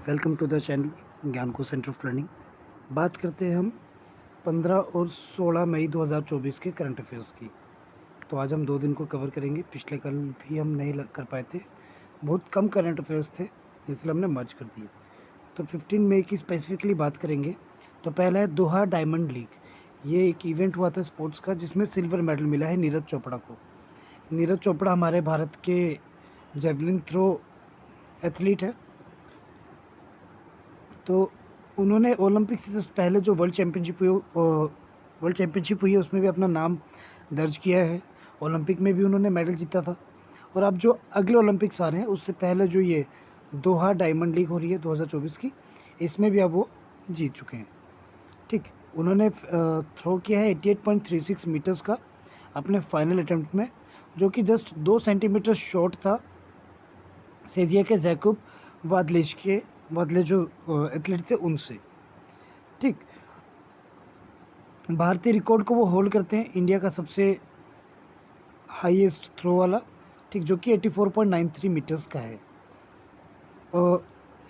Welcome to the channel ज्ञान को centre of learning. बात करते हैं हम 15 और 16 मई 2024 के करंट अफेयर्स की। तो आज हम 2 दिन को कवर करेंगे। पिछले कल भी हम नहीं कर पाए थे, बहुत कम करंट अफेयर्स थे, इसलिए हमने मर्ज कर दिए। तो 15 मई की स्पेसिफिकली बात करेंगे। तो पहला है दोहा डायमंड लीग। ये एक इवेंट हुआ था स्पोर्ट्स का, जिसमें सिल्वर मेडल मिला है नीरज चोपड़ा को। नीरज चोपड़ा हमारे भारत के जेवलिन थ्रो एथलीट है। तो उन्होंने ओलंपिक से जस्ट पहले जो वर्ल्ड चैम्पियनशिप हुई है उसमें भी अपना नाम दर्ज किया है। ओलंपिक में भी उन्होंने मेडल जीता था। और अब जो अगले ओलंपिक्स आ रहे हैं उससे पहले जो ये दोहा डायमंड लीग हो रही है 2024 की, इसमें भी अब वो जीत चुके हैं। ठीक, उन्होंने थ्रो किया है 88.36 मीटर्स का अपने फाइनल अटेम्प्ट में, जो कि जस्ट 2 सेंटीमीटर शॉर्ट था सेजिया के जैकब वादले जो एथलीट थे उनसे। ठीक, भारतीय रिकॉर्ड को वो होल्ड करते हैं, इंडिया का सबसे हाईएस्ट थ्रो वाला। ठीक, जो कि 84.93 मीटर्स का है। और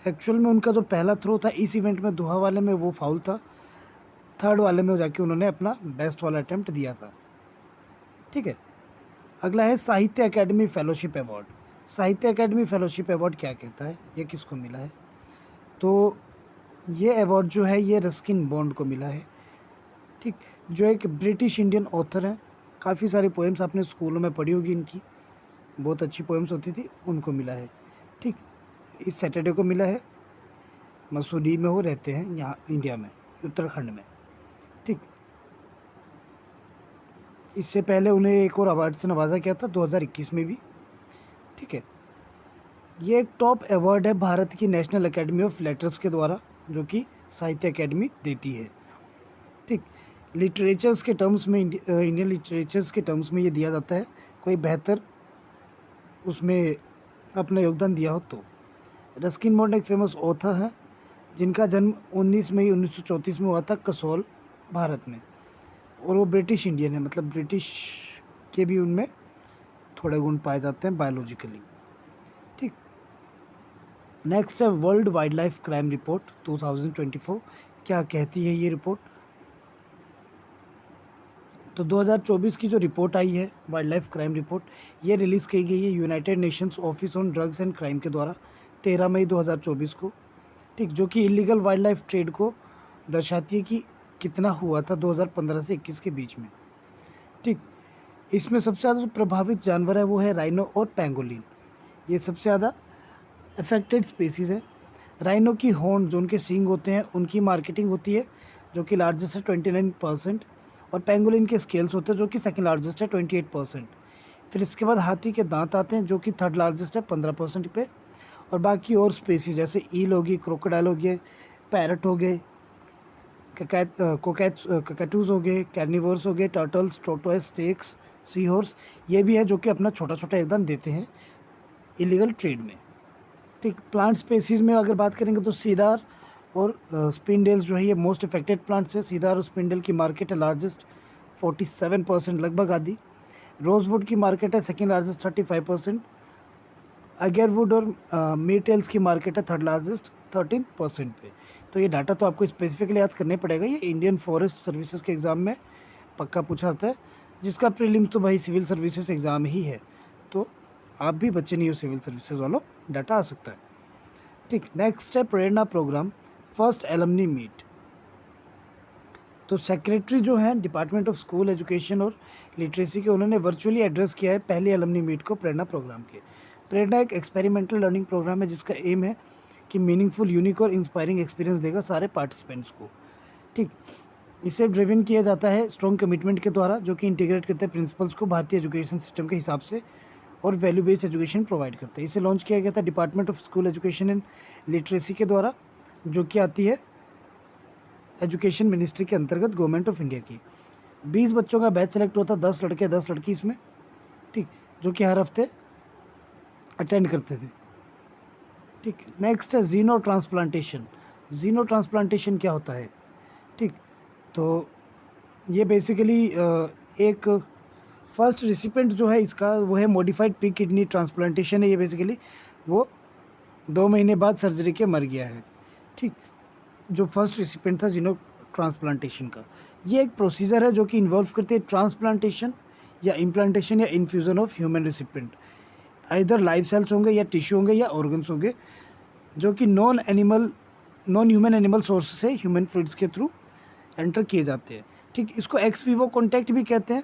एक्चुअल में उनका जो पहला थ्रो था इस इवेंट में दोहा वाले में, वो फाउल था। थर्ड वाले में जाके उन्होंने अपना बेस्ट वाला अटेम्प्ट दिया था। ठीक है, अगला है साहित्य अकेडमी फेलोशिप अवार्ड। साहित्य अकेडमी फेलोशिप अवार्ड क्या कहता है, ये किसको मिला है? तो ये अवार्ड जो है ये रस्किन बॉन्ड को मिला है। ठीक, जो एक ब्रिटिश इंडियन ऑथर हैं। काफ़ी सारी पोएम्स आपने स्कूलों में पढ़ी होगी इनकी, बहुत अच्छी पोएम्स होती थी, उनको मिला है। ठीक, इस सैटरडे को मिला है। मसूरी में वो रहते हैं, यहाँ इंडिया में, उत्तराखंड में। ठीक, इससे पहले उन्हें एक और अवार्ड से नवाजा गया था 2021 में भी। ठीक है, ये एक टॉप अवार्ड है भारत की नेशनल एकेडमी ऑफ लेटर्स के द्वारा, जो कि साहित्य अकेडमी देती है। ठीक, लिटरेचर्स के टर्म्स में इंडियन लिटरेचर्स के टर्म्स में ये दिया जाता है, कोई बेहतर उसमें अपना योगदान दिया हो तो। रस्किन बॉन्ड एक फेमस ऑथर है जिनका जन्म 19 मई 1934 में हुआ था कसौल, भारत में। और वो ब्रिटिश इंडियन है, मतलब ब्रिटिश के भी उनमें थोड़े गुण पाए जाते हैं बायोलॉजिकली। ठीक, नेक्स्ट है world wild life crime report 2024। क्या कहती है ये रिपोर्ट? तो 2024 की जो रिपोर्ट आई है वाइल्ड लाइफ क्राइम रिपोर्ट, ये रिलीज़ की गई है United Nations office on drugs and crime के द्वारा 13 मई 2024 को। ठीक, जो कि इलीगल वाइल्ड लाइफ ट्रेड को दर्शाती है कि कितना हुआ था 2015 से 21 के बीच में। ठीक, इसमें सबसे ज़्यादा जो प्रभावित जानवर है वो है राइनो और पेंगोलिन। ये सबसे ज़्यादा अफेक्टेड स्पीसीज़ है। राइनो की हॉर्न, जो उनके सींग होते हैं, उनकी मार्केटिंग होती है, जो कि लार्जेस्ट है 29%। और पेंगोलिन के स्केल्स होते हैं, जो कि सेकंड लार्जेस्ट है 28%। फिर इसके बाद हाथी के दांत आते हैं, जो कि थर्ड लार्जेस्ट है 15% पे। और बाकी और स्पीसीज जैसे ईल होगी, क्रोकोडाइल हो गए, पैरट हो गए, ककैटूज हो गए, कैर्निवर्स हो गए, turtles, tortoise, snacks, sea horse, ये भी है जो कि अपना छोटा छोटा योगदान देते हैं इलीगल ट्रेड में। ठीक, प्लांट स्पेसीज़ में अगर बात करेंगे तो सीदार और स्पिंडल्स जो है ये मोस्ट इफेक्टेड प्लांट्स है। सीदार और स्पिंडल की मार्केट है लार्जेस्ट 47% लगभग आधी। रोजवुड की मार्केट है सेकेंड लार्जेस्ट 35%। अगेरवुड और मीटेल्स की मार्केट है थर्ड लार्जेस्ट 13% पे। तो ये डाटा तो आपको स्पेसिफिकली याद करने पड़ेगा, ये इंडियन फॉरेस्ट सर्विसेज के एग्ज़ाम में पक्का पूछा जाता है, जिसका प्रीलिम्स तो भाई सिविल सर्विसेज एग्ज़ाम ही है। तो आप भी बच्चे नहीं हो सिविल सर्विसेज वालों, डाटा आ सकता है। ठीक, नेक्स्ट है प्रेरणा प्रोग्राम फर्स्ट एलमनी मीट। तो सेक्रेटरी जो हैं डिपार्टमेंट ऑफ स्कूल एजुकेशन और लिटरेसी के, उन्होंने वर्चुअली एड्रेस किया है पहली एलमनी मीट को प्रेरणा प्रोग्राम के। प्रेरणा एक एक्सपेरिमेंटल लर्निंग प्रोग्राम है जिसका एम है कि मीनिंगफुल, यूनिक और इंस्पायरिंग एक्सपीरियंस देगा सारे पार्टिसिपेंट्स को। ठीक, इसे ड्रिवन किया जाता है स्ट्रॉन्ग कमिटमेंट के द्वारा, जो कि इंटीग्रेट करते हैं प्रिंसिपल्स को भारतीय एजुकेशन सिस्टम के हिसाब से और वैल्यू बेस्ड एजुकेशन प्रोवाइड करते हैं। इसे लॉन्च किया गया था department of school education and literacy के द्वारा, जो कि आती है एजुकेशन मिनिस्ट्री के अंतर्गत गवर्नमेंट ऑफ इंडिया की। 20 बच्चों का बैच सेलेक्ट होता, 10 लड़के 10 लड़की इसमें। ठीक, जो कि हर हफ्ते अटेंड करते थे। ठीक, नेक्स्ट है जीनो ट्रांसप्लांटेशन। जीनो ट्रांसप्लांटेशन क्या होता है? ठीक, तो ये बेसिकली एक फर्स्ट रिसिपेंट जो है इसका वो है मॉडिफाइड पिग किडनी ट्रांसप्लांटेशन है। ये बेसिकली वो 2 महीने बाद सर्जरी के मर गया है। ठीक, जो फर्स्ट रिसिपेंट था जीनो ट्रांसप्लांटेशन का। ये एक प्रोसीजर है जो कि इन्वॉल्व करती है ट्रांसप्लांटेशन या इम्प्लांटेशन या इन्फ्यूज़न ऑफ ह्यूमन रिसिपेंट। इधर लाइव सेल्स होंगे या टिश्यू होंगे या ऑर्गन्स होंगे जो कि नॉन ह्यूमन एनिमल सोर्स से ह्यूमन फ्लूइड्स के थ्रू एंटर किए जाते हैं। ठीक, इसको एक्स वीवो कॉन्टैक्ट भी कहते हैं।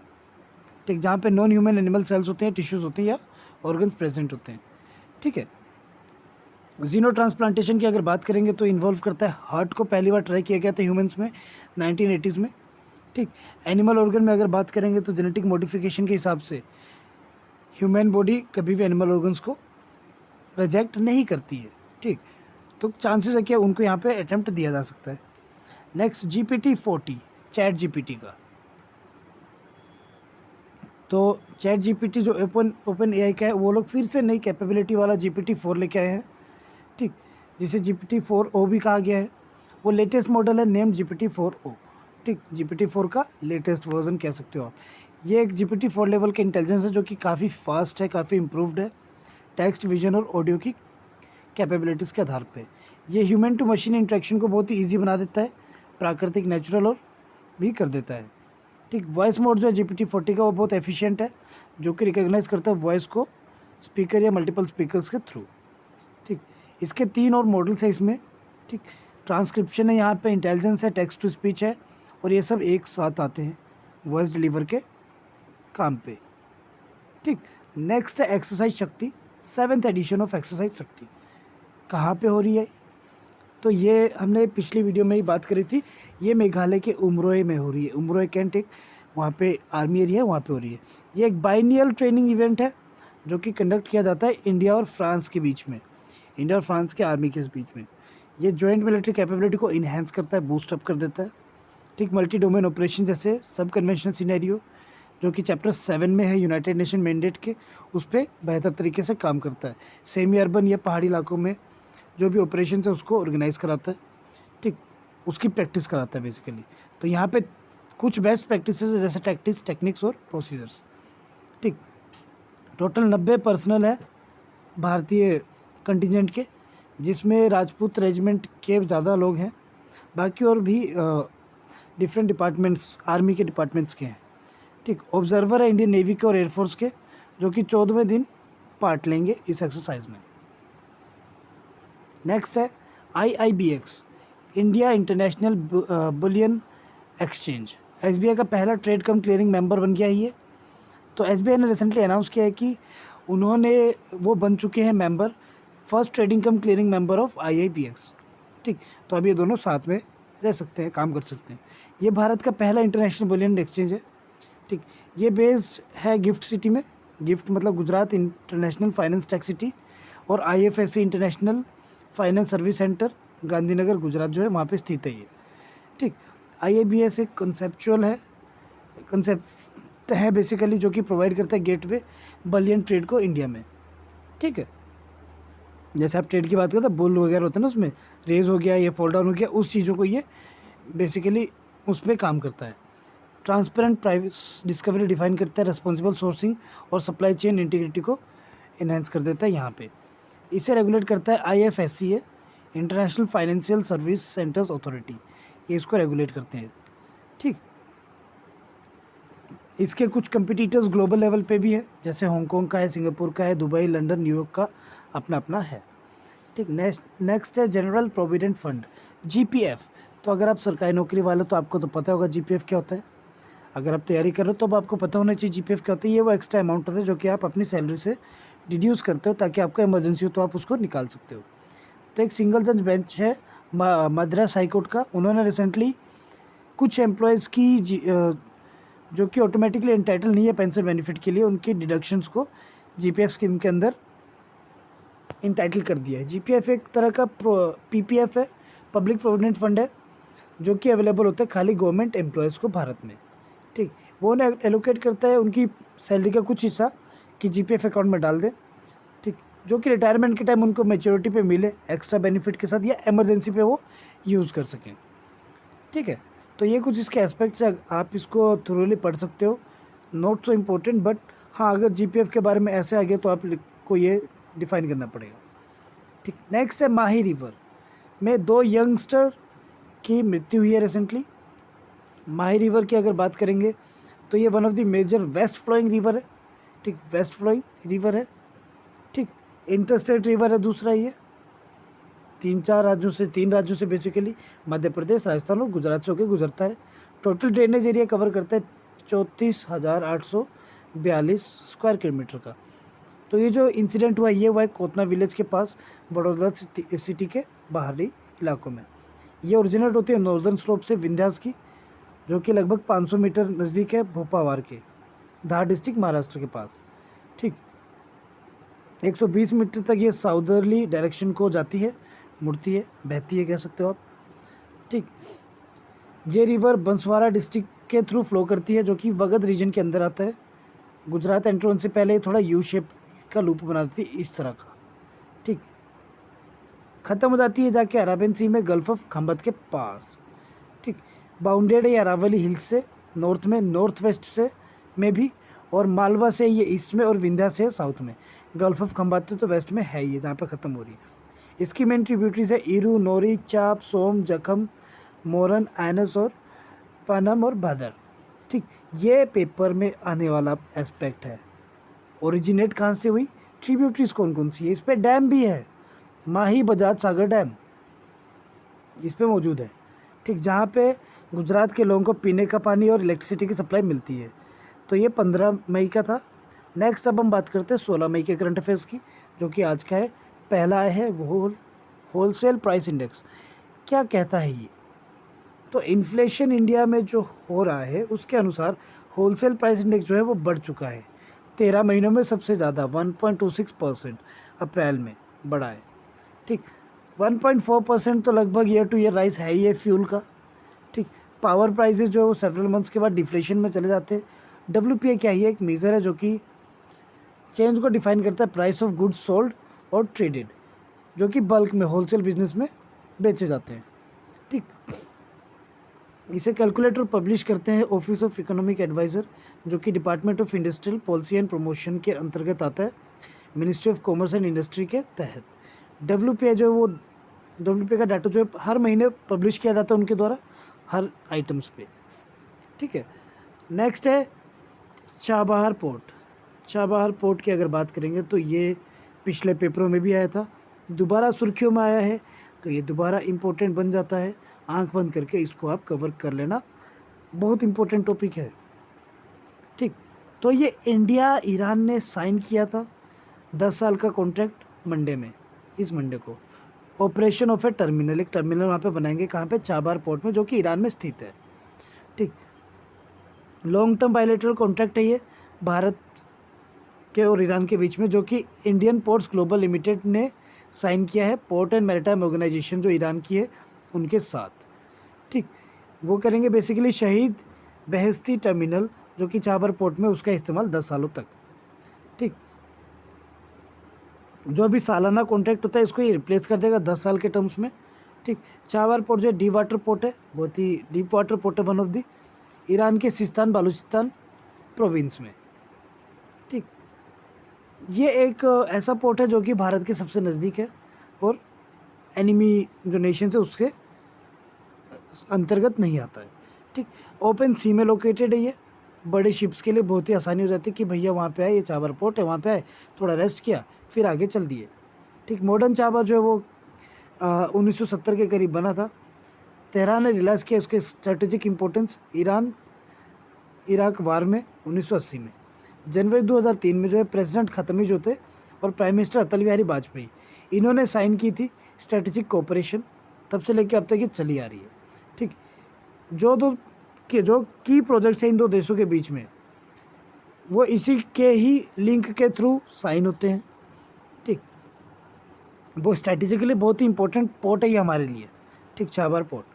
ठीक, जहाँ पे नॉन ह्यूमन एनिमल सेल्स होते हैं, टिश्यूज़ होते हैं या ऑर्गन्स प्रेजेंट होते हैं। ठीक है, जीनो ट्रांसप्लांटेशन की अगर बात करेंगे तो इन्वॉल्व करता है हार्ट को पहली बार ट्राई किया गया था ह्यूमंस में 1980s में। ठीक, एनिमल ऑर्गन में अगर बात करेंगे तो जेनेटिक मॉडिफिकेशन के हिसाब से ह्यूमन बॉडी कभी भी एनिमल ऑर्गन्स को रिजेक्ट नहीं करती है। ठीक, तो चांसेस है कि उनको यहाँ पे अटेम्प्ट दिया जा सकता है। नेक्स्ट GPT-40 चैट जीपीटी का। तो चैट जीपीटी जो ओपन एआई का है, वो लोग फिर से नई कैपेबिलिटी वाला GPT-4 लेके आए हैं। ठीक, जिसे GPT-4o भी कहा गया है। वो लेटेस्ट मॉडल है, नेम्ड GPT-4o। ठीक, GPT-4 का लेटेस्ट वर्जन कह सकते हो आप। ये एक GPT-4 लेवल का इंटेलिजेंस है जो कि काफ़ी फास्ट है, काफ़ी इम्प्रूव्ड है टेक्स्ट, विजन और ऑडियो की कैपेबिलिटीज़ के आधार पे। ये ह्यूमन टू मशीन इंटरेक्शन को बहुत ही ईजी बना देता है, प्राकृतिक, नेचुरल और भी कर देता है। ठीक, वॉइस मोड जो है GPT-40 का वो बहुत एफिशिएंट है, जो कि रिकॉग्नाइज करता है वॉइस को स्पीकर या मल्टीपल स्पीकर्स के थ्रू। ठीक, इसके 3 और मॉडल्स हैं इसमें। ठीक, ट्रांसक्रिप्शन है, यहाँ पे इंटेलिजेंस है, टेक्स्ट टू स्पीच है, और ये सब एक साथ आते हैं वॉइस डिलीवर के काम पे। ठीक, नेक्स्ट है एक्सरसाइज शक्ति, 7th एडिशन ऑफ एक्सरसाइज शक्ति। कहाँ पे हो रही है? तो ये हमने पिछली वीडियो में ही बात करी थी। ये मेघालय के उमरोई में हो रही है। उमरोई कैंट एक वहाँ पे आर्मी एरिया है, वहाँ पे हो रही है। ये एक बाइनियल ट्रेनिंग इवेंट है जो कि कंडक्ट किया जाता है इंडिया और फ्रांस के बीच में, इंडिया और फ्रांस के आर्मी के बीच में। ये जॉइंट मिलिट्री कैपेबिलिटी को इन्हेंस करता है, बूस्ट अप कर देता है। ठीक, मल्टी डोमेन ऑपरेशन जैसे सब कन्वेंशनल सिनेरियो जो कि चैप्टर 7 में है यूनाइटेड नेशन मैंडेट के, उस पर बेहतर तरीके से काम करता है। सेमी अर्बन या पहाड़ी इलाकों में जो भी ऑपरेशन है उसको ऑर्गेनाइज कराता है। ठीक, उसकी प्रैक्टिस कराता है बेसिकली। तो यहाँ पे कुछ बेस्ट प्रैक्टिसेस जैसे टैक्टिक्स, टेक्निक्स और प्रोसीजर्स। ठीक, टोटल 90 पर्सनल है भारतीय कंटिजेंट के, जिसमें राजपूत रेजिमेंट के ज़्यादा लोग हैं, बाकी और भी डिफरेंट डिपार्टमेंट्स, आर्मी के डिपार्टमेंट्स के हैं। ठीक, ऑब्जर्वर है इंडियन नेवी के और एयरफोर्स के, जो कि 14वें दिन पार्ट लेंगे इस एक्सरसाइज में। नेक्स्ट है IIBX, India international bullion exchange. SBI का पहला ट्रेड कम क्लियरिंग मेंबर बन गया है ये। तो SBI ने रिसेंटली अनाउंस किया है कि वो बन चुके हैं member, first trading cum clearing member of IIBX। ठीक, तो अब ये दोनों साथ में रह सकते हैं, काम कर सकते हैं। ये भारत का पहला इंटरनेशनल बुलियन एक्सचेंज है। ठीक, ये बेस्ड है गिफ्ट सिटी में, गिफ्ट मतलब Gujarat international finance tech city, और IFSC international finance service centre Gandhinagar Gujarat जो है वहाँ पे स्थित है ये। ठीक, IIBS एक कंसेप्ट है बेसिकली, जो कि प्रोवाइड करता है गेटवे बलियन ट्रेड को इंडिया में। ठीक है, जैसे आप ट्रेड की बात करते हैं, बुल वगैरह होते हैं ना, उसमें रेज हो गया, ये फॉल डाउन हो गया, उस चीज़ों को ये बेसिकली उस पर काम करता है। ट्रांसपेरेंट प्राइवेट डिस्कवरी डिफाइन करता है, रिस्पॉन्सिबल सोर्सिंग और सप्लाई चेन इंटीग्रिटी को इन्हेंस कर देता है यहाँ पे। इसे रेगुलेट करता है IFSCA, international financial service centres authority, ये इसको रेगुलेट करते हैं। ठीक, इसके कुछ कंपिटिटर्स ग्लोबल लेवल पे भी है, जैसे हांगकॉन्ग का है, सिंगापुर का है, दुबई, लंदन, न्यूयॉर्क का अपना अपना है। ठीक, नेक्स्ट है जनरल प्रोविडेंट फंड, GPF। तो अगर आप सरकारी नौकरी वाले तो आपको तो पता होगा GPF क्या होता है। अगर आप तैयारी कर रहे हो तो अब आपको पता होना चाहिए GPF क्या होता है। ये वो एक्स्ट्रा अमाउंट होता है जो कि आप अपनी सैलरी से डिड्यूस करते हो, ताकि आपको इमरजेंसी हो तो आप उसको निकाल सकते हो। तो एक सिंगल जज बेंच है मद्रास हाई कोर्ट का, उन्होंने रिसेंटली कुछ एम्प्लॉयज़ की जो कि ऑटोमेटिकली एंटाइटल नहीं है पेंशन बेनिफिट के लिए, उनकी डिडक्शंस को GPF स्कीम के अंदर इंटाइटल कर दिया है। GPF एक तरह का PPF है, पब्लिक प्रोविडेंट फंड है, जो कि अवेलेबल होता है खाली गवर्नमेंट एम्प्लॉयज़ को भारत में। ठीक, वो उन्हें एलोकेट करता है उनकी सैलरी का कुछ हिस्सा कि GPF अकाउंट में डाल दे। ठीक, जो कि रिटायरमेंट के टाइम उनको मैच्योरिटी पे मिले एक्स्ट्रा बेनिफिट के साथ, या इमरजेंसी पे वो यूज़ कर सकें। ठीक है, तो ये कुछ इसके एस्पेक्ट्स है, आप इसको थोरोली पढ़ सकते हो, नॉट सो इम्पोर्टेंट, बट हाँ अगर GPF के बारे में ऐसे आ गया तो आप को ये डिफाइन करना पड़ेगा। ठीक, नेक्स्ट है माही रिवर में 2 यंगस्टर की मृत्यु हुई है रिसेंटली। माही रिवर की अगर बात करेंगे तो ये one of the major west flowing river है। ठीक, वेस्ट फ्लोइंग रिवर है। ठीक, इंटरस्टेट रिवर है दूसरा ये। 3 राज्यों से बेसिकली मध्य प्रदेश, राजस्थान और गुजरात से होकर गुजरता है। टोटल ड्रेनेज एरिया कवर करता है 34,842 स्क्वायर किलोमीटर का। तो ये जो इंसिडेंट हुआ ये हुआ है कोतना विलेज के पास, वडोदरा सिटी के बाहरी इलाकों में। ये ओरिजिनेट होती है नॉर्दर्न स्लोप से विंध्यास की, जो कि लगभग 500 मीटर नज़दीक है भोपावार के, धार डिस्ट्रिक्ट महाराष्ट्र के पास। ठीक, 120 मीटर तक ये साउदर्ली डायरेक्शन को जाती है, मुड़ती है, बहती है कह सकते हो आप। ठीक, ये रिवर बंसवाड़ा डिस्ट्रिक्ट के थ्रू फ्लो करती है, जो कि वगध रीजन के अंदर आता है। गुजरात एंटर होने से पहले थोड़ा यू शेप का लूप बनाती है इस तरह का। ठीक, ख़त्म हो जाती है जाके अराबियन सी में गल्फ ऑफ खंबत के पास। ठीक, बाउंडेड है अरावली हिल्स से नॉर्थ में, नॉर्थ वेस्ट से में भी, और मालवा से ये ईस्ट में, और विंध्या से साउथ में। गल्फ ऑफ खंबात तो वेस्ट में है ये जहाँ पे ख़त्म हो रही है। इसकी मेन ट्रिब्यूटरीज है ईरू, नोरी, चाप, सोम, जखम, मोरन, आयनस और पनम और भादर। ठीक, ये पेपर में आने वाला एस्पेक्ट है। ओरिजिनेट कहाँ से हुई, ट्रिब्यूटरीज कौन कौन सी है, इस पर डैम भी है, माही बजाज सागर डैम इस पे मौजूद है। ठीक, जहाँ पे गुजरात के लोगों को पीने का पानी और इलेक्ट्रिसिटी की सप्लाई मिलती है। तो ये 15 मई का था। नेक्स्ट अब हम बात करते हैं 16 मई के करंट अफेयर्स की, जो कि आज का है। पहला है वो होलसेल प्राइस इंडेक्स। क्या कहता है ये, तो इन्फ्लेशन इंडिया में जो हो रहा है उसके अनुसार होलसेल प्राइस इंडेक्स जो है वो बढ़ चुका है 13 महीनों में सबसे ज़्यादा 1.26% अप्रैल में बढ़ा है। ठीक, 1.4% तो लगभग ईयर टू ईयर राइस है ही है फ्यूल का। ठीक, पावर प्राइसेस जो है वो सेवरल मंथ्स के बाद डिफ्लेशन में चले जाते हैं। WPI क्या है, एक मेज़र है जो कि चेंज को डिफाइन करता है, प्राइस ऑफ गुड्स सोल्ड और ट्रेडेड, जो कि बल्क में होलसेल बिजनेस में बेचे जाते हैं। ठीक, इसे कैलकुलेटर पब्लिश करते हैं ऑफिस ऑफ इकोनॉमिक एडवाइज़र, जो कि department of industrial policy and promotion के अंतर्गत आता है, ministry of commerce and industry के तहत। WPI जो है वो WPI का डाटा जो है हर महीने पब्लिश किया जाता है उनके द्वारा हर आइटम्स पे। ठीक है, नेक्स्ट है चाबहार पोर्ट। चाबहार पोर्ट की अगर बात करेंगे तो ये पिछले पेपरों में भी आया था, दोबारा सुर्खियों में आया है, तो ये दोबारा इम्पोर्टेंट बन जाता है। आंख बंद करके इसको आप कवर कर लेना, बहुत इम्पोर्टेंट टॉपिक है। ठीक, तो ये इंडिया ईरान ने साइन किया था 10 साल का कॉन्ट्रैक्ट मंडे में, इस मंडे को। ऑपरेशन ऑफ ए टर्मिनल, एक टर्मिनल वहाँ पे बनाएंगे, कहाँ पे, चाबहार पोर्ट में, जो कि ईरान में स्थित है। ठीक, लॉन्ग टर्म बायलैटरल कॉन्ट्रैक्ट है ये भारत के और ईरान के बीच में, जो कि इंडियन पोर्ट्स ग्लोबल लिमिटेड ने साइन किया है, पोर्ट एंड मैरीटाइम ऑर्गेनाइजेशन जो ईरान की है उनके साथ। ठीक, वो करेंगे बेसिकली शहीद बेहेस्ती टर्मिनल, जो कि चाबहार पोर्ट में, उसका इस्तेमाल 10 सालों तक। ठीक, जो अभी सालाना कॉन्ट्रैक्ट होता है इसको ये रिप्लेस कर देगा 10 साल के टर्म्स में। ठीक, चाबहार पोर्ट जो डीप वाटर पोर्ट है, बहुत ही डीप वाटर पोर्ट है, वन ऑफ दी, ईरान के सिस्तान बालूचिस्तान प्रोविंस में। ठीक, ये एक ऐसा पोर्ट है जो कि भारत के सबसे नज़दीक है और एनिमी जो नेशन है उसके अंतर्गत नहीं आता है। ठीक, ओपन सी में लोकेटेड है ये, बड़े शिप्स के लिए बहुत ही आसानी हो जाती है कि भैया वहाँ पे आए, ये चाबहार पोर्ट है, वहाँ पे आए, थोड़ा रेस्ट किया, फिर आगे चल दिए। ठीक, मॉडर्न चाबहार जो है वो 1970 के करीब बना था। तेहरान ने रियलाइज़ किया उसके स्ट्रेटेजिक इंपॉर्टेंस ईरान इराक वार में 1980 में। जनवरी 2003 में जो है प्रेसिडेंट खतमी जो थे और प्राइम मिनिस्टर अटल बिहारी वाजपेयी, इन्होंने साइन की थी स्ट्रेटेजिक कोऑपरेशन, तब से लेकर अब तक ये चली आ रही है। ठीक, जो की प्रोजेक्ट्स हैं इन दो देशों के बीच में, वो इसी के ही लिंक के थ्रू साइन होते हैं। ठीक, वो स्ट्रेटेजिकली बहुत ही इंपॉर्टेंट पोर्ट है ये हमारे लिए। ठीक, चाबहार पोर्ट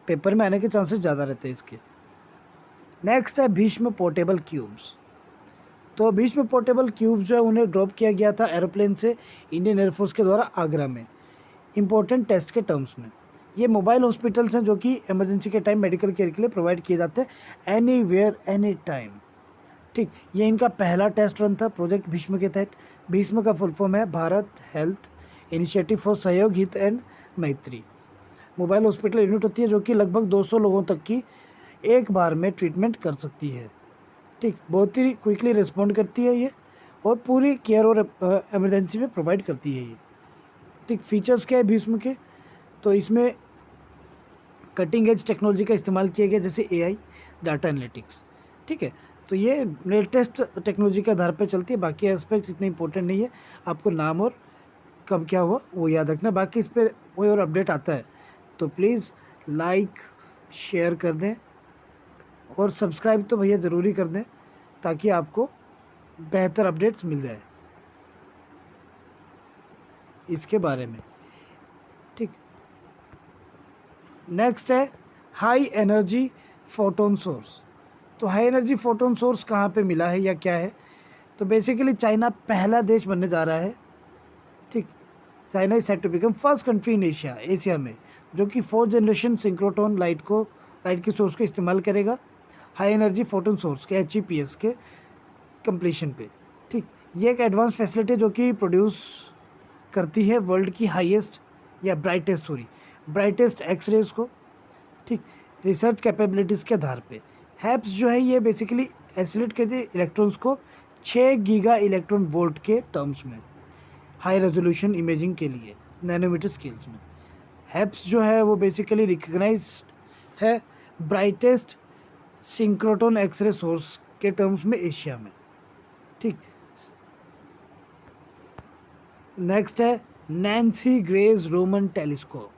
पेपर में आने के चांसेस ज़्यादा रहते हैं इसके। नेक्स्ट है भीष्म पोर्टेबल क्यूब्स। तो भीष्म पोर्टेबल क्यूब्स जो है उन्हें ड्रॉप किया गया था एरोप्लेन से इंडियन एयरफोर्स के द्वारा आगरा में, इंपॉर्टेंट टेस्ट के टर्म्स में। ये मोबाइल हॉस्पिटल्स हैं जो कि इमरजेंसी के टाइम मेडिकल केयर के लिए प्रोवाइड किए जाते हैं एनी वेयर एनी टाइम। ठीक, ये इनका पहला टेस्ट रन था प्रोजेक्ट भीष्म के तहत। भीष्म का फुल फॉर्म है भारत हेल्थ इनिशिएटिव फॉर सहयोग हित एंड मैत्री। मोबाइल हॉस्पिटल यूनिट होती है जो कि लगभग 200 लोगों तक की एक बार में ट्रीटमेंट कर सकती है। ठीक, बहुत ही क्विकली रिस्पॉन्ड करती है ये, और पूरी केयर और इमरजेंसी में प्रोवाइड करती है ये। ठीक, फीचर्स क्या है भीष्म के, तो इसमें कटिंग एज टेक्नोलॉजी का इस्तेमाल किया गया, जैसे एआई, डाटा एनालिटिक्स। ठीक है, तो ये लेटेस्ट टेक्नोलॉजी के आधार पर चलती है। बाकी एस्पेक्ट्स इतने इंपॉर्टेंट नहीं है, आपको नाम और कब क्या हुआ वो याद रखना। बाकी इस पर कोई और अपडेट आता है तो प्लीज़ लाइक शेयर कर दें, और सब्सक्राइब तो भैया ज़रूरी कर दें, ताकि आपको बेहतर अपडेट्स मिल जाए इसके बारे में। ठीक, नेक्स्ट है हाई एनर्जी फोटोन सोर्स। तो हाई एनर्जी फोटोन सोर्स कहाँ पे मिला है या क्या है, तो बेसिकली चाइना पहला देश बनने जा रहा है। ठीक, China is set to become first country in Asia में जो कि 4th जनरेशन सिंक्रोट्रॉन लाइट की सोर्स को इस्तेमाल करेगा हाई एनर्जी फोटोन सोर्स के HEPS के कंप्लीशन पे। ठीक, ये एक एडवांस फैसिलिटी जो कि प्रोड्यूस करती है वर्ल्ड की हाईएस्ट या ब्राइटेस्ट एक्सरेज को। ठीक, रिसर्च कैपेबिलिटीज़ के आधार पे हैप्स जो है ये बेसिकली एसिलेट करती है इलेक्ट्रॉन्स को 6 गीगा इलेक्ट्रॉन वोल्ट के टर्म्स में हाई रेजोल्यूशन इमेजिंग के लिए नैनोमीटर स्केल्स में। हैप्स जो है वो बेसिकली रिकग्नाइज है ब्राइटेस्ट सिंक्रोट्रॉन एक्सरे सोर्स के टर्म्स में एशिया में। ठीक, नेक्स्ट है नैन्सी ग्रेस रोमन टेलीस्कोप।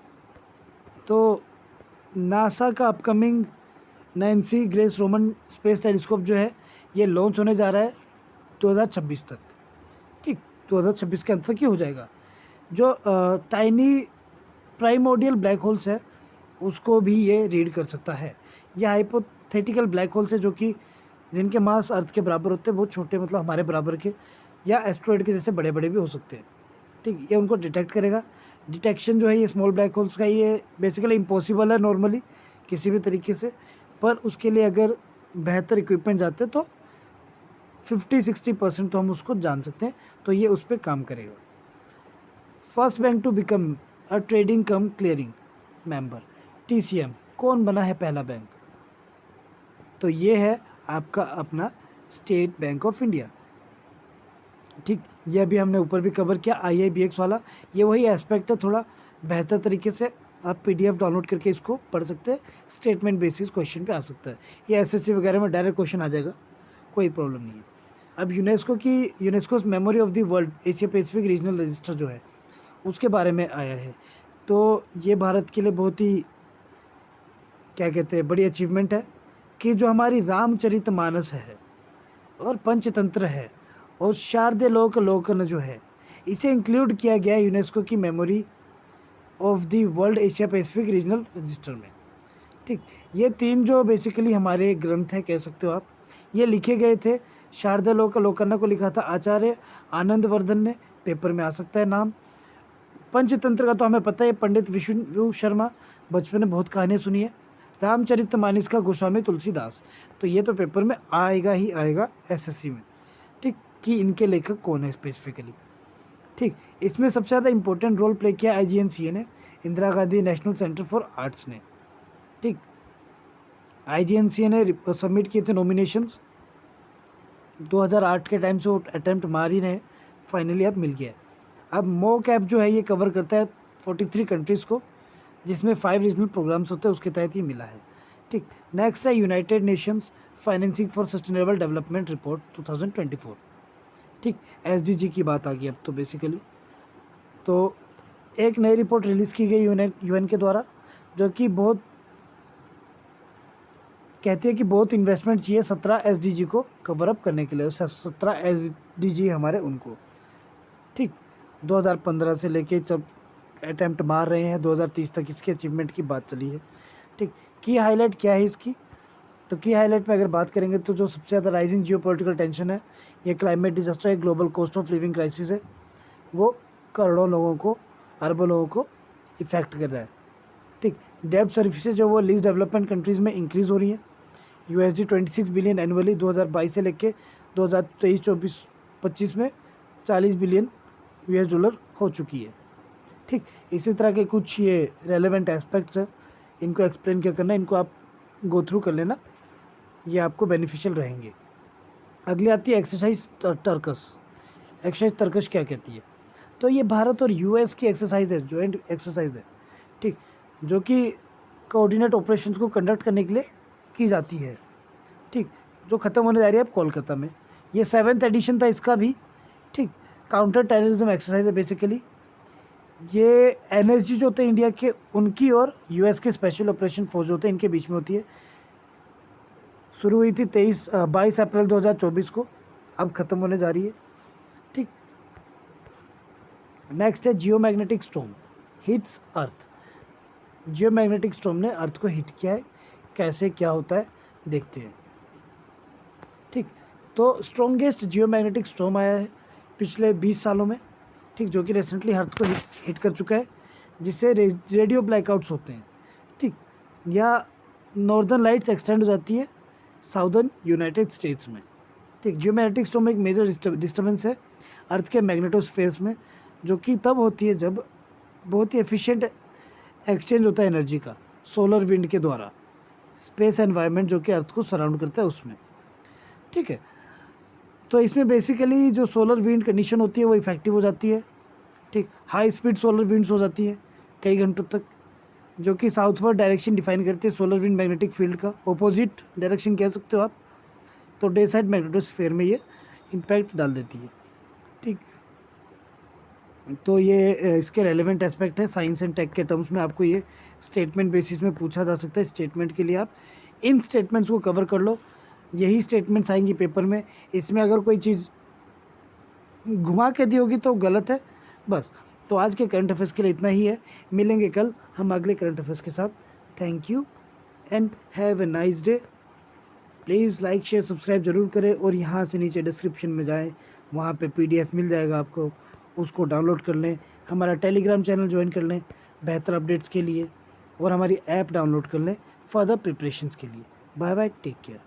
तो नासा का upcoming Nancy grace Roman space telescope जो है ये लॉन्च होने जा रहा है 2026 तक। ठीक, 2026 के अंत तक ही हो जाएगा। जो टाइनी प्राइमोर्डियल ब्लैक होल्स है उसको भी ये रीड कर सकता है। यह हाइपोथेटिकल ब्लैक होल्स है जो कि जिनके मास अर्थ के बराबर होते हैं, बहुत छोटे मतलब हमारे बराबर के, या एस्ट्रॉइड के जैसे बड़े बड़े भी हो सकते हैं। ठीक, ये उनको डिटेक्ट करेगा। डिटेक्शन जो है ये स्मॉल ब्लैक होल्स का ये बेसिकली इम्पॉसिबल है नॉर्मली किसी भी तरीके से, पर उसके लिए अगर बेहतर इक्विपमेंट जाते तो 50-60% तो हम उसको जान सकते हैं, तो ये उस पर काम करेगा। First bank to become a trading cum clearing member, TCM, कौन बना है पहला बैंक, तो ये है आपका अपना स्टेट बैंक ऑफ इंडिया। ठीक, यह भी हमने ऊपर भी कवर किया IIBX वाला। ये वही एस्पेक्ट है, थोड़ा बेहतर तरीके से आप PDF डाउनलोड करके इसको पढ़ सकते हैं। स्टेटमेंट बेसिस क्वेश्चन पे आ सकता है, ये SSC वगैरह में डायरेक्ट क्वेश्चन आ जाएगा, कोई प्रॉब्लम नहीं है। अब UNESCO memory of the world Asia Pacific regional register जो है उसके बारे में आया है। तो ये भारत के लिए बहुत ही क्या कहते हैं बड़ी अचीवमेंट है कि जो हमारी रामचरितमानस है और पंचतंत्र है और शारदे लोकन जो है इसे इंक्लूड किया गया है यूनेस्को की memory of the world Asia Pacific regional register में। ठीक, ये 3 जो बेसिकली हमारे ग्रंथ हैं कह सकते हो आप, ये लिखे गए थे। शारदा लोकन्ना को लिखा था आचार्य आनंदवर्धन ने, पेपर में आ सकता है नाम। पंचतंत्र का तो हमें पता है पंडित विष्णु शर्मा, बचपन में बहुत कहानियाँ सुनी है। रामचरितमानस का गोस्वामी तुलसीदास, तो ये तो पेपर में आएगा ही आएगा SSC में। ठीक, कि इनके लेखक कौन है स्पेसिफिकली। ठीक, इसमें सबसे ज़्यादा इंपॉर्टेंट रोल प्ले किया IGNCA ने, Indira Gandhi national centre for arts ने। ठीक, IGNCA ने सबमिट किए थे नॉमिनेशंस 2008 के टाइम से, वो अटैम्प्ट मार ही रहे, फाइनली अब मिल गया। अब मॉक ऐप जो है ये कवर करता है 43 कंट्रीज़ को, जिसमें 5 रीजनल प्रोग्राम्स होते हैं, उसके तहत ही मिला है। ठीक, नेक्स्ट है United Nations financing for sustainable development report 2024। ठीक, SDG की बात आ गई अब तो बेसिकली। तो एक नई रिपोर्ट रिलीज़ की गई UN के द्वारा, जो कि बहुत कहती है कि बहुत इन्वेस्टमेंट चाहिए 17 SDG को कवर अप करने के लिए। 17 SDG हमारे उनको। ठीक, 2015 से लेके जब अटैम्प्ट मार रहे हैं 2030 तक इसके अचीवमेंट की बात चली है। ठीक, की हाईलाइट क्या है इसकी, तो की हाईलाइट में अगर बात करेंगे तो जो सबसे ज़्यादा राइजिंग जियोपॉलिटिकल टेंशन है, ये क्लाइमेट डिजास्टर है, global cost of living crisis है, वो करोड़ों लोगों को, अरबों लोगों को इफेक्ट कर रहा है। ठीक, डेब्ट सर्विसेज जो वो लीस्ट डेवलपमेंट कंट्रीज़ में इंक्रीज़ हो रही है। $26 बिलियन एनुअली 2022 से लेके 2023-24-25 में $40 बिलियन हो चुकी है। ठीक, इसी तरह के कुछ ये रेलेवेंट एस्पेक्ट्स हैं, इनको एक्सप्लेन क्या करना है, इनको आप गो थ्रू कर लेना, ये आपको बेनिफिशियल रहेंगे। अगली आती है एक्सरसाइज टर्कस। एक्सरसाइज टर्कस क्या कहती है? तो ये भारत और यूएस की एक्सरसाइज है, जॉइंट एक्सरसाइज है, ठीक, जो कि कोऑर्डिनेट ऑपरेशंस को कंडक्ट करने के लिए की जाती है, ठीक, जो ख़त्म होने जा रही है अब कोलकाता में। ये 7th एडिशन था इसका भी, ठीक। काउंटर टेररिज्म एक्सरसाइज है बेसिकली। ये एनएसजी जो होते हैं इंडिया के, उनकी और यूएस के स्पेशल ऑपरेशन फोर्स होते हैं, इनके बीच में होती है। शुरू हुई थी 22 अप्रैल 2024 को, अब ख़त्म होने जा रही है, ठीक। नेक्स्ट है जियोमैग्नेटिक स्टॉर्म हिट्स अर्थ। जियोमैग्नेटिक स्टॉर्म ने अर्थ को हिट किया है, कैसे क्या होता है देखते हैं, ठीक। तो स्ट्रॉन्गेस्ट जियोमैग्नेटिक स्टॉर्म आया है पिछले 20 सालों में, ठीक, जो कि रिसेंटली अर्थ को हिट कर चुका है, जिससे रेडियो ब्लैकआउट्स होते हैं, ठीक, या नॉर्दर्न लाइट्स एक्सटेंड हो जाती है साउदर्न यूनाइटेड स्टेट्स में, ठीक। जियोमैग्नेटिक स्टॉर्म एक मेजर डिस्टर्बेंस है अर्थ के मैग्नेटोस्फेयर्स में, जो कि तब होती है जब बहुत ही एफिशिएंट एक्सचेंज होता है एनर्जी का सोलर विंड के द्वारा, स्पेस एनवायरनमेंट जो कि अर्थ को सराउंड करता है उसमें, ठीक है। तो इसमें बेसिकली जो सोलर विंड कंडीशन होती है वो इफेक्टिव हो जाती है, ठीक। हाई स्पीड सोलर विंड्स हो जाती है कई घंटों तक, जो कि साउथवर्ड डायरेक्शन डिफाइन करती है सोलर विंड मैग्नेटिक फील्ड का, ऑपोजिट डायरेक्शन कह सकते हो आप। तो डे साइड मैग्नेटोस्फेयर में ये इम्पैक्ट डाल देती है, ठीक। तो ये इसके रेलेवेंट एस्पेक्ट है साइंस एंड टेक के टर्म्स में, आपको ये स्टेटमेंट बेसिस में पूछा जा सकता है। स्टेटमेंट के लिए आप इन स्टेटमेंट्स को कवर कर लो, यही स्टेटमेंट्स आएंगी पेपर में। इसमें अगर कोई चीज़ घुमा के दी होगी तो गलत है, बस। तो आज के करंट अफेयर्स के लिए इतना ही है, मिलेंगे कल हम अगले करंट अफेयर्स के साथ। Thank you and have a nice day. Please like share subscribe जरूर करें, और यहाँ से नीचे डिस्क्रिप्शन में जाएं, वहाँ पे PDF मिल जाएगा आपको, उसको डाउनलोड कर लें। हमारा टेलीग्राम चैनल ज्वाइन कर लें बेहतर अपडेट्स के लिए, और हमारी ऐप डाउनलोड कर लें फर्दर प्रिपरेशंस के लिए। Bye bye, take care.